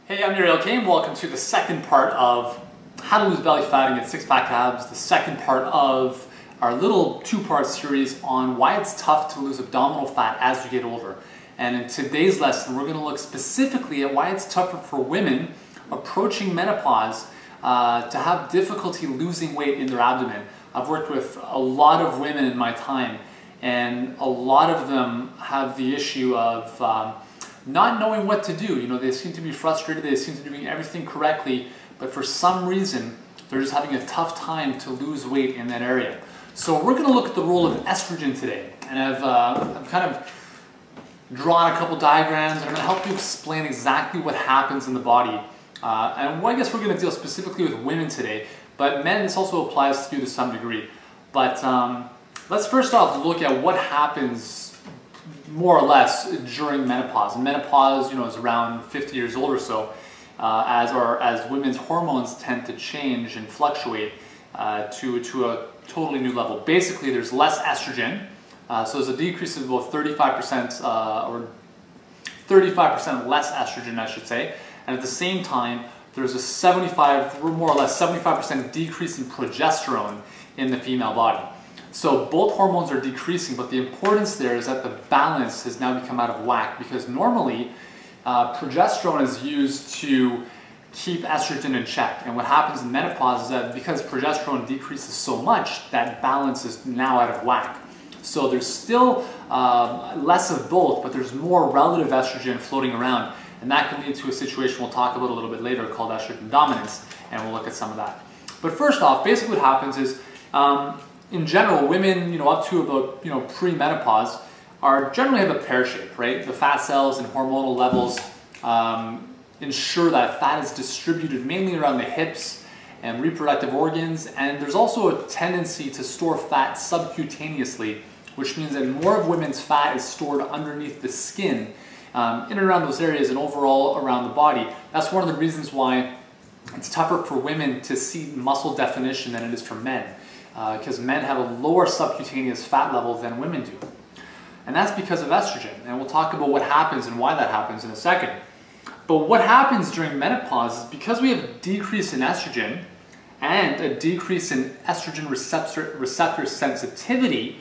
Hey, I'm Uriel Kane. Welcome to the second part of how to lose belly fat and get six-pack abs, the second part of our little two-part series on why it's tough to lose abdominal fat as you get older. And in today's lesson, we're going to look specifically at why it's tougher for women approaching menopause to have difficulty losing weight in their abdomen. I've worked with a lot of women in my time, and a lot of them have the issue of not knowing what to do. You know, they seem to be frustrated, they seem to be doing everything correctly, but for some reason, they're just having a tough time to lose weight in that area. So we're going to look at the role of estrogen today, and I've kind of drawn a couple diagrams. I'm going to help you explain exactly what happens in the body. And I guess we're going to deal specifically with women today, but men, this also applies to you to some degree. But let's first off look at what happens more or less during menopause. And menopause, you know, is around 50 years old or so, as women's hormones tend to change and fluctuate to a totally new level. Basically, there's less estrogen, so there's a decrease of about 35% or 35% less estrogen, I should say. And at the same time, there's a more or less 75% decrease in progesterone in the female body. So both hormones are decreasing, but the importance there is that the balance has now become out of whack, because normally progesterone is used to keep estrogen in check. And what happens in menopause is that because progesterone decreases so much, that balance is now out of whack. So there's still less of both, but there's more relative estrogen floating around. And that can lead to a situation we'll talk about a little bit later called estrogen dominance, and we'll look at some of that. But first off, basically what happens is, in general, women, you know, up to about, you know, pre-menopause generally have a pear shape, right? The fat cells and hormonal levels ensure that fat is distributed mainly around the hips and reproductive organs, and there's also a tendency to store fat subcutaneously, which means that more of women's fat is stored underneath the skin, in and around those areas and overall around the body. That's one of the reasons why it's tougher for women to see muscle definition than it is for men. Because men have a lower subcutaneous fat level than women do. And that's because of estrogen. And we'll talk about what happens and why that happens in a second. But what happens during menopause is because we have a decrease in estrogen and a decrease in estrogen receptor sensitivity,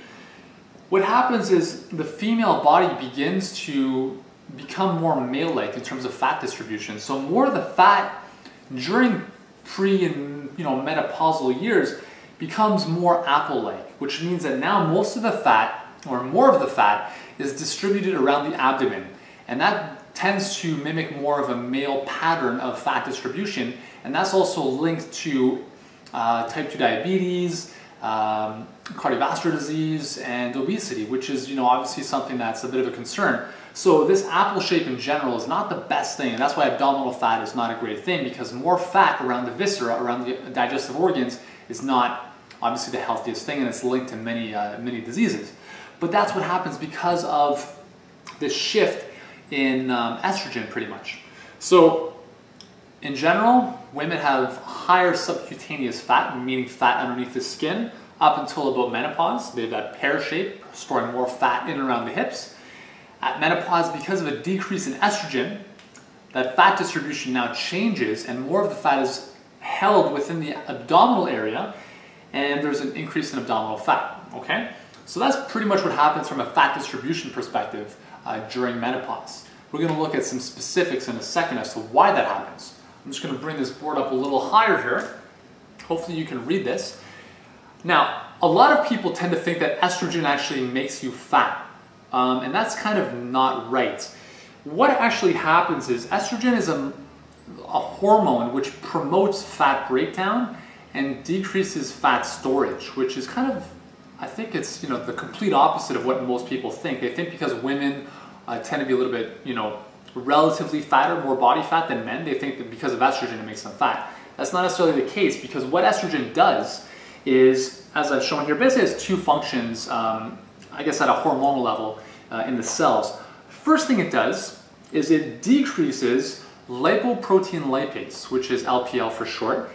what happens is the female body begins to become more male-like in terms of fat distribution. So more of the fat during pre and menopausal years becomes more apple-like, which means that now most of the fat, or more of the fat, is distributed around the abdomen. And that tends to mimic more of a male pattern of fat distribution, and that's also linked to type 2 diabetes, cardiovascular disease, and obesity, which is, obviously something that's a bit of a concern. So this apple shape in general is not the best thing, and that's why abdominal fat is not a great thing, because more fat around the viscera, around the digestive organs, is not obviously the healthiest thing, and it's linked to many diseases. But that's what happens because of this shift in estrogen, pretty much. So in general, women have higher subcutaneous fat, meaning fat underneath the skin, up until about menopause. They have that pear shape, storing more fat in and around the hips. At menopause, because of a decrease in estrogen, that fat distribution now changes, and more of the fat is held within the abdominal area, and there's an increase in abdominal fat, okay? So that's pretty much what happens from a fat distribution perspective during menopause. We're going to look at some specifics in a second as to why that happens. I'm just going to bring this board up a little higher here. Hopefully you can read this. Now, a lot of people tend to think that estrogen actually makes you fat, and that's kind of not right. What actually happens is estrogen is a hormone which promotes fat breakdown and decreases fat storage, which is kind of, I think it's, the complete opposite of what most people think. They think because women tend to be a little bit, relatively fatter, more body fat than men, they think that because of estrogen it makes them fat. That's not necessarily the case, because what estrogen does is, as I've shown here, basically has two functions, I guess at a hormonal level in the cells. First thing it does is it decreases lipoprotein lipase, which is LPL for short.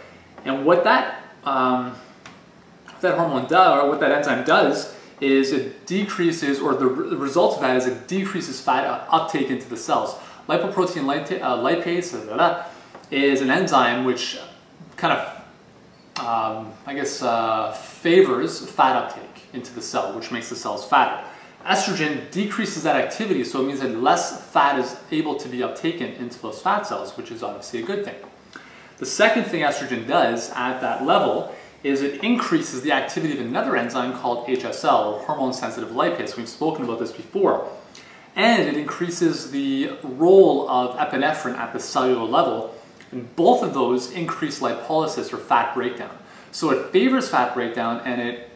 And what that hormone does, or what that enzyme does, is it decreases, or the result of that is it decreases fat uptake into the cells. Lipoprotein lipase is an enzyme which kind of, favors fat uptake into the cell, which makes the cells fatter. Estrogen decreases that activity, so it means that less fat is able to be uptaken into those fat cells, which is obviously a good thing. The second thing estrogen does at that level is it increases the activity of another enzyme called HSL, or hormone-sensitive lipase. We've spoken about this before. And it increases the role of epinephrine at the cellular level, and both of those increase lipolysis, or fat breakdown. So it favors fat breakdown, and it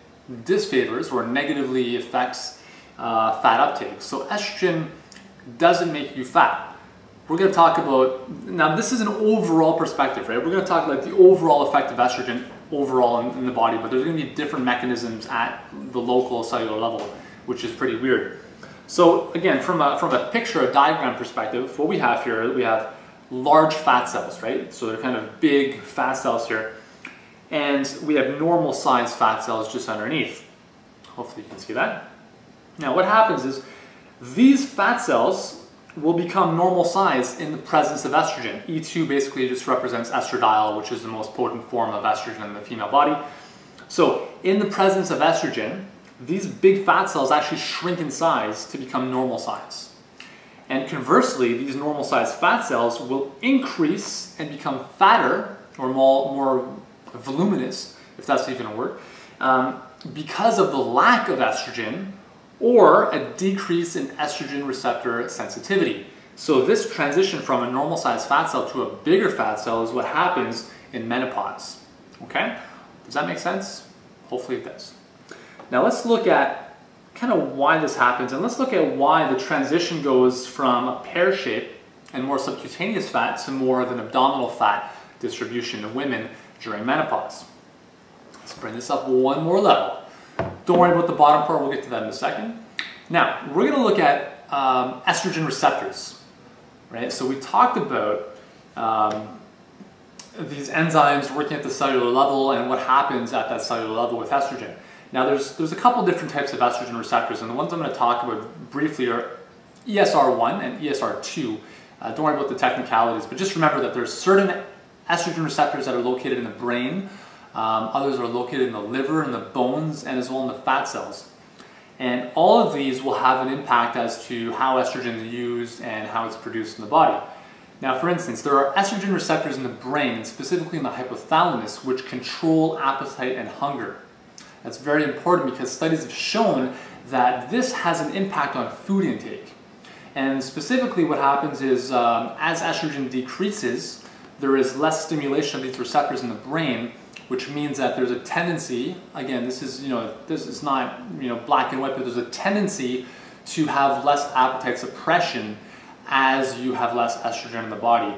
disfavors or negatively affects fat uptake. So estrogen doesn't make you fat. We're going to talk about, now this is an overall perspective, right? We're going to talk about the overall effect of estrogen overall in the body, but there's going to be different mechanisms at the local cellular level, which is pretty weird. So again, from a picture, a diagram perspective, what we have here, we have large fat cells, right? So they're kind of big fat cells here. And we have normal sized fat cells just underneath. Hopefully you can see that. Now what happens is these fat cells will become normal size in the presence of estrogen. E2 basically just represents estradiol, which is the most potent form of estrogen in the female body. So in the presence of estrogen, these big fat cells actually shrink in size to become normal size. And conversely, these normal sized fat cells will increase and become fatter, or more voluminous, if that's even a word, because of the lack of estrogen, or a decrease in estrogen receptor sensitivity. So this transition from a normal sized fat cell to a bigger fat cell is what happens in menopause. Okay? Does that make sense? Hopefully it does. Now let's look at kind of why this happens, and let's look at why the transition goes from a pear shape and more subcutaneous fat to more of an abdominal fat distribution in women during menopause. Let's bring this up one more level. Don't worry about the bottom part, we'll get to that in a second. Now, we're going to look at estrogen receptors, right? So we talked about these enzymes working at the cellular level and what happens at that cellular level with estrogen. Now, there's a couple different types of estrogen receptors, and the ones I'm going to talk about briefly are ESR1 and ESR2. Don't worry about the technicalities, but just remember that there's certain estrogen receptors that are located in the brain. Others are located in the liver, in the bones, and as well in the fat cells. And all of these will have an impact as to how estrogen is used and how it's produced in the body. Now, for instance, there are estrogen receptors in the brain, and specifically in the hypothalamus, which control appetite and hunger. That's very important because studies have shown that this has an impact on food intake. And specifically what happens is as estrogen decreases, there is less stimulation of these receptors in the brain, which means that there's a tendency, again, this is not black and white, but there's a tendency to have less appetite suppression as you have less estrogen in the body.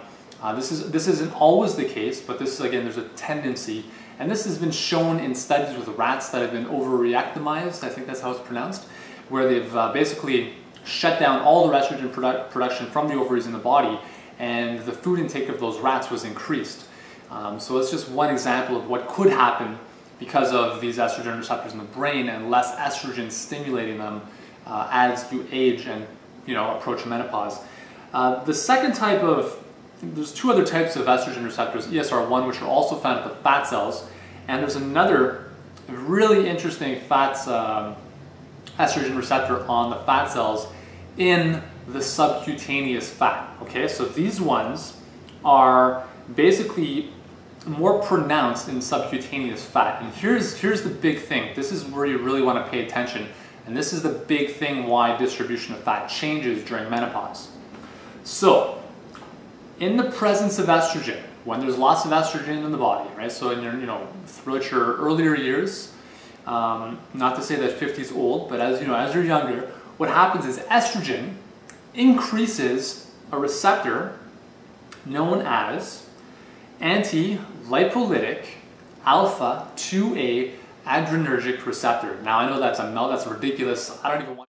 This isn't always the case, but this is, again, there's a tendency. And this has been shown in studies with rats that have been over-reactomized, I think that's how it's pronounced, where they've basically shut down all the estrogen production from the ovaries in the body, and the food intake of those rats was increased. So it's just one example of what could happen because of these estrogen receptors in the brain and less estrogen stimulating them as you age and approach menopause. The second type of, there's two other types of estrogen receptors, ESR1, which are also found at the fat cells, and there's another really interesting estrogen receptor on the fat cells in the subcutaneous fat. Okay, so these ones are basically more pronounced in subcutaneous fat. And here's the big thing. This is where you really want to pay attention. And this is the big thing why distribution of fat changes during menopause. So, in the presence of estrogen, when there's lots of estrogen in the body, right? So in your, throughout your earlier years, not to say that 50 is old, but as you're younger, what happens is estrogen increases a receptor known as anti-lipolytic alpha 2A adrenergic receptor. Now I know that's ridiculous. I don't even want